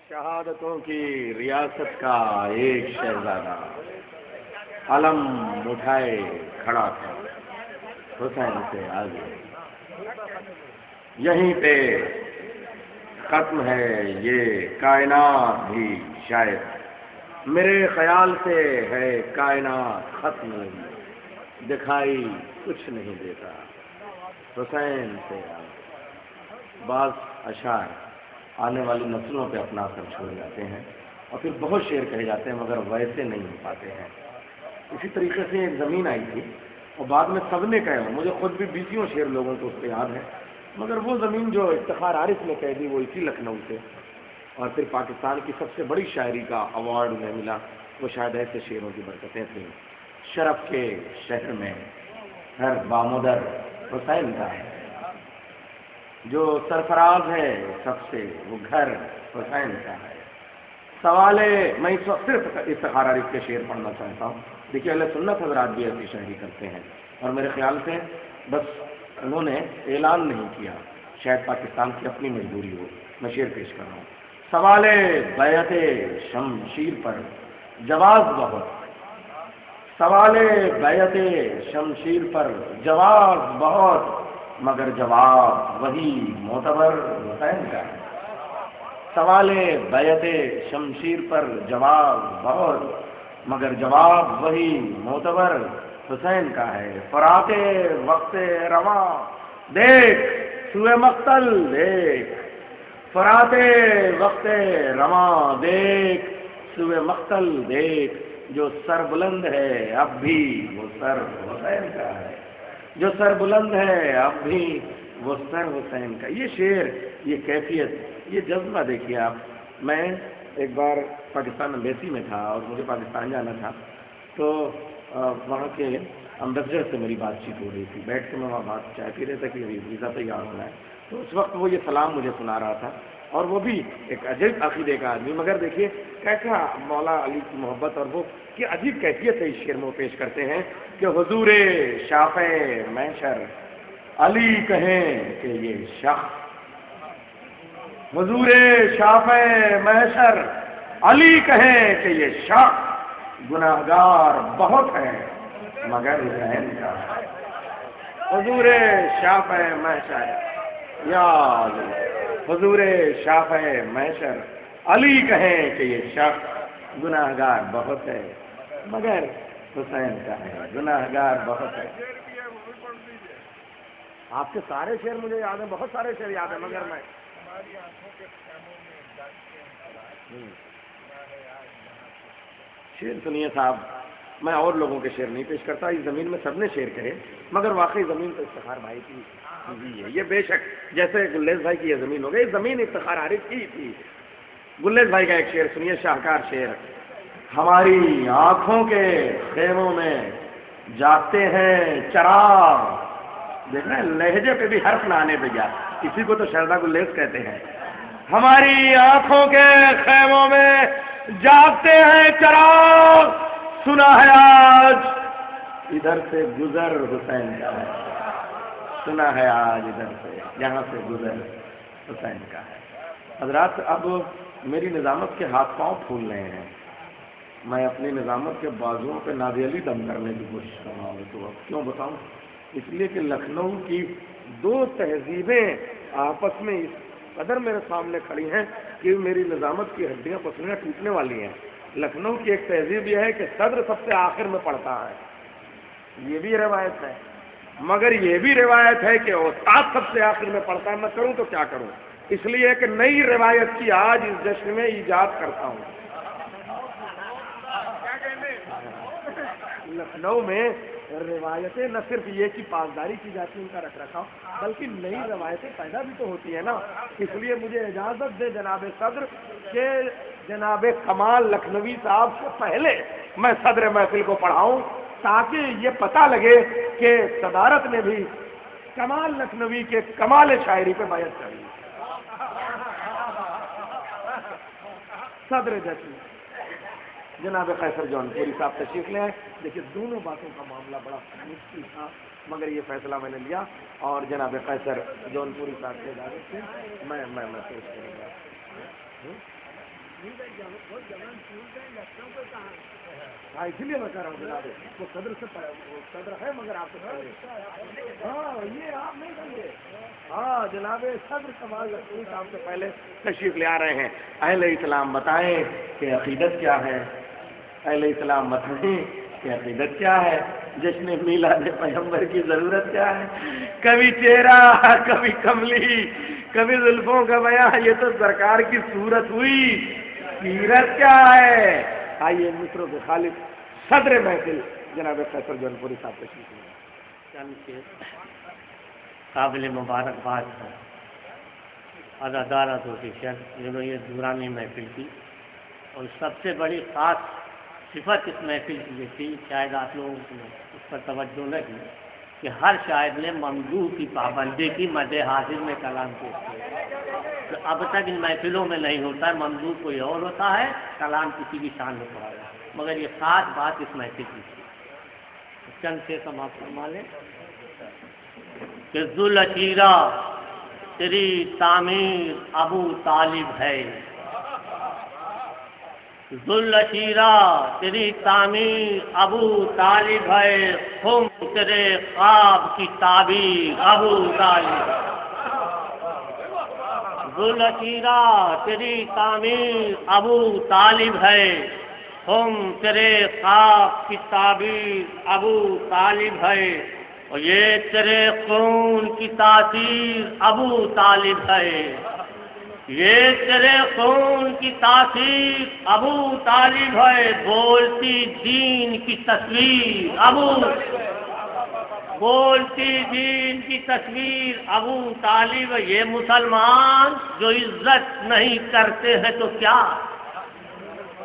شہادتوں کی ریاست کا ایک شہزادہ علم اٹھائے کھڑا تھا حسین سے آگے، یہیں پہ ختم ہے یہ کائنات بھی شاید، میرے خیال سے ہے کائنات ختم نہیں، دکھائی کچھ نہیں دیتا حسین سے آگے۔ بعض اشعار آنے والی نسلوں پہ اپنا اثر چھوڑ جاتے ہیں اور پھر بہت شعر کہے جاتے ہیں مگر ویسے نہیں ہو پاتے ہیں۔ اسی طریقے سے ایک زمین آئی تھی اور بعد میں سب نے کہا، مجھے خود بھی بیسیوں شعر لوگوں کو اس پہ یاد ہے، مگر وہ زمین جو افتخار عارف نے کہہ دی وہ اسی لکھنؤ سے، اور پھر پاکستان کی سب سے بڑی شاعری کا ایوارڈ انہیں ملا، وہ شاید ایسے شعروں کی برکتیں تھیں۔ شرف کے شہر میں ہر بامدر حسین کا ہے، جو سرفراز ہے سب سے وہ گھر حسین کا ہے۔ سوال میں اس وقت صرف افتخار عارف کے شعر پڑھنا چاہتا ہوں۔ دیکھیے اہل سنت حضرات بھی ایسی شاعری کرتے ہیں، اور میرے خیال سے بس انہوں نے اعلان نہیں کیا، شاید پاکستان کی اپنی مجبوری ہو۔ میں شعر پیش کر رہا ہوں۔ سوال بیعت شمشیر پر جواز بہت، سوال بیعت شمشیر پر جواز بہت، مگر جواب وہی معتبر حسین کا ہے۔ سوال بیعت شمشیر پر جواب بہت، مگر جواب وہی معتبر حسین کا ہے۔ فرات وقت رواں دیکھ سوئے مقتل دیکھ، فرات وقت رواں دیکھ سوئے مقتل دیکھ، جو سر بلند ہے اب بھی وہ سر حسین کا ہے، جو سر بلند ہے اب بھی وہ سر حسین کا۔ یہ شعر، یہ کیفیت، یہ جذبہ دیکھیے آپ۔ میں ایک بار پاکستان امبیسی میں تھا اور مجھے پاکستان جانا تھا، تو وہاں کے امبیسڈر سے میری بات چیت ہو رہی تھی، بیٹھ کے میں وہاں بات چائے پی رہے تھے کہ ویزا تیار ہونا ہے، تو اس وقت وہ یہ سلام مجھے سنا رہا تھا، اور وہ بھی ایک عجیب عقیدے کا آدمی، مگر دیکھیے کیسا مولا علی کی محبت اور وہ کہ عجیب کیفیت ہے اس شعر میں وہ پیش کرتے ہیں کہ حضور شافع محشر علی کہیں کہ یہ شخص، حضور شافع محشر علی کہیں کہ یہ شخص گناہگار بہت ہے مگر حسین کا ہے۔ حضور شافع محشر یا علی، حضور شافع محشر علی کہیں کہ یہ شخص گناہگار بہت ہے مگر حسین کا ہے، گناہگار بہت ہے۔ آپ کے سارے شعر مجھے یاد ہیں، بہت سارے شعر یاد ہیں، مگر میں شعر سنیے صاحب، میں اور لوگوں کے شعر نہیں پیش کرتا، اس زمین میں سب نے شعر کہے، مگر واقعی زمین تو افتخار بھائی کی ہوئی ہے۔ یہ بے شک جیسے گلیز بھائی کی یہ زمین ہو گئی، زمین افتخار عارف کی تھی۔ گلیز بھائی کا ایک شعر سنیے، شاہکار شعر۔ ہماری آنکھوں کے خیموں میں جاتے ہیں چراغ، دیکھ رہے ہیں لہجے پہ بھی حرف نہ آنے پہ گیا، اسی کو تو شہزادہ گلیز کہتے ہیں۔ ہماری آنکھوں کے خیموں میں جاگتے ہیں چراغ، سنا ہے آج ادھر سے گزر حسین کا ہے، سنا ہے آج ادھر سے یہاں سے گزر حسین کا ہے۔ حضرات اب میری نظامت کے ہاتھ پاؤں پھول رہے ہیں، میں اپنی نظامت کے بازوؤں پہ نادی علی دم کرنے کی کوشش کر رہا ہوں، تو اب کیوں بتاؤں؟ اس لیے کہ لکھنؤ کی دو تہذیبیں آپس میں اس قدر میرے سامنے کھڑی ہیں کہ میری نظامت کی ہڈیاں پسلیاں ٹوٹنے والی ہیں۔ لکھنؤ کی ایک تہذیب یہ ہے کہ صدر سب سے آخر میں پڑھتا ہے، یہ بھی روایت ہے، مگر یہ بھی روایت ہے کہ استاد سب سے آخر میں پڑھتا ہے۔ میں کروں تو کیا کروں؟ اس لیے کہ نئی روایت کی آج اس جشن میں ایجاد کرتا ہوں۔ لکھنؤ میں روایتیں نہ صرف یہ کہ پاسداری کی جاتی ہے ان کا رکھ رکھاؤ، بلکہ نئی روایتیں پیدا بھی تو ہوتی ہیں نا۔ اس لیے مجھے اجازت دے جناب صدر کہ جناب کمال لکھنوی صاحب سے پہلے میں صدر محفل کو پڑھاؤں، تاکہ یہ پتہ لگے کہ صدارت نے بھی کمال لکھنوی کے کمال شاعری پہ بیعت کری۔ صدر جشن جناب قیصر جونپوری صاحب تشریف لے آئے۔ دیکھیے دونوں باتوں کا معاملہ بڑا مشکل تھا، مگر یہ فیصلہ میں نے لیا اور جناب قیصر جونپوری صاحب سے اجازت سے میں پیش کروں گا۔ ہاں اسی لیے میں کہہ رہا ہوں جناب وہ صدر سے وہ صدر ہے مگر آپ کو ہاں یہ آپ نہیں سمجھے. ہاں جناب صدر کمال رسول صاحب سے پہلے تشریف لے آ رہے ہیں. اہل اسلام بتائیں کہ عقیدت کیا ہے. اہل اسلام بتائیں کہ عقیدت کیا ہے. جشن میلاد پیغمبر کی ضرورت کیا ہے. کبھی چہرہ کبھی کملی کبھی زلفوں کا بیان. یہ تو سرکار کی صورت ہوئی. سیرت کیا ہے. آئیے مصروں کے خالق صدر محفل جناب فیصل جون پوری صاحب تشریف لے. چند کے قابل مبارکباد ہے ادادار ایسوسیشن جنہوں نے یہ دورانی محفل کی. اور سب سے بڑی خاص صفت اس محفل کی یہ تھی, شاید آپ لوگوں نے اس پر توجہ نہ کی, کہ ہر شاعر نے ممدوح کی پابندی کی, مد حاضر میں کلام پیش کیا. تو اب تک ان محفلوں میں نہیں ہوتا ہے. ممدوح کوئی اور ہوتا ہے, کلام کسی کی شان میں پڑا ہے, مگر یہ خاص بات اس محفل کی تھی. چند سے سماپت فرما لیں کہ ذوالعشیرہ تیری تعمیر ابو طالب ہے. ذوالعشیرہ تیری تعمیر ابو طالب ہے. خم تیرے خواب کی تعبیر ابو طالب. ذوالعشیرہ تیری تعمیر ابو طالب ہے. خم تیرے خواب کی تعبیر ابو طالب ہے. اور یہ تیرے خون کی تاثیر ابو طالب ہے. یہ تیرے خون کی تاثیر ابو طالب ہے. بولتی دین کی تصویر بولتی دین کی تصویر ابو طالب. یہ مسلمان جو عزت نہیں کرتے ہیں تو کیا.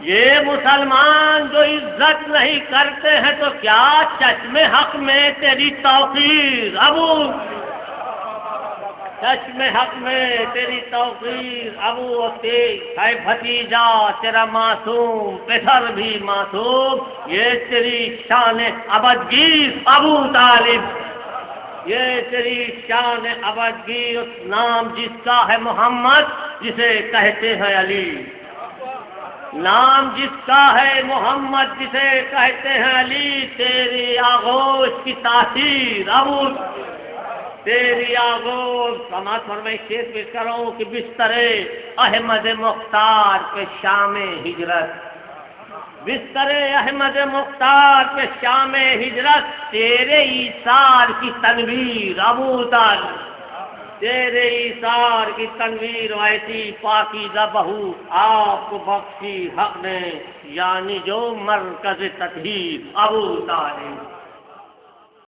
یہ مسلمان جو عزت نہیں کرتے ہیں تو کیا. چشم حق میں تیری توقیر چشم حق میں تیری توقیر ابو ہے بھتیجا تیرا معصوم, پسر بھی معصوم. یہ تیری شان ابدگیر ابو طالب. یہ تیری شان ابدگیر. اس نام جس کا ہے محمد جسے کہتے ہیں علی. نام جس کا ہے محمد جسے کہتے ہیں علی. تیری آغوش کی تاثیر تیری آغوش. سماعت فرمائیں شیر پیش کروں کہ بستر احمد مختار کے شام ہجرت. بستر احمد مختار کے شام ہجرت. تیرے ایثار کی تنویر ابو طالب. تیرے ایثار کی تنویر ایسی پاکیزہ بہو آپ کو بخشی حق نے, یعنی جو مرکز تطہیر ابو طالب.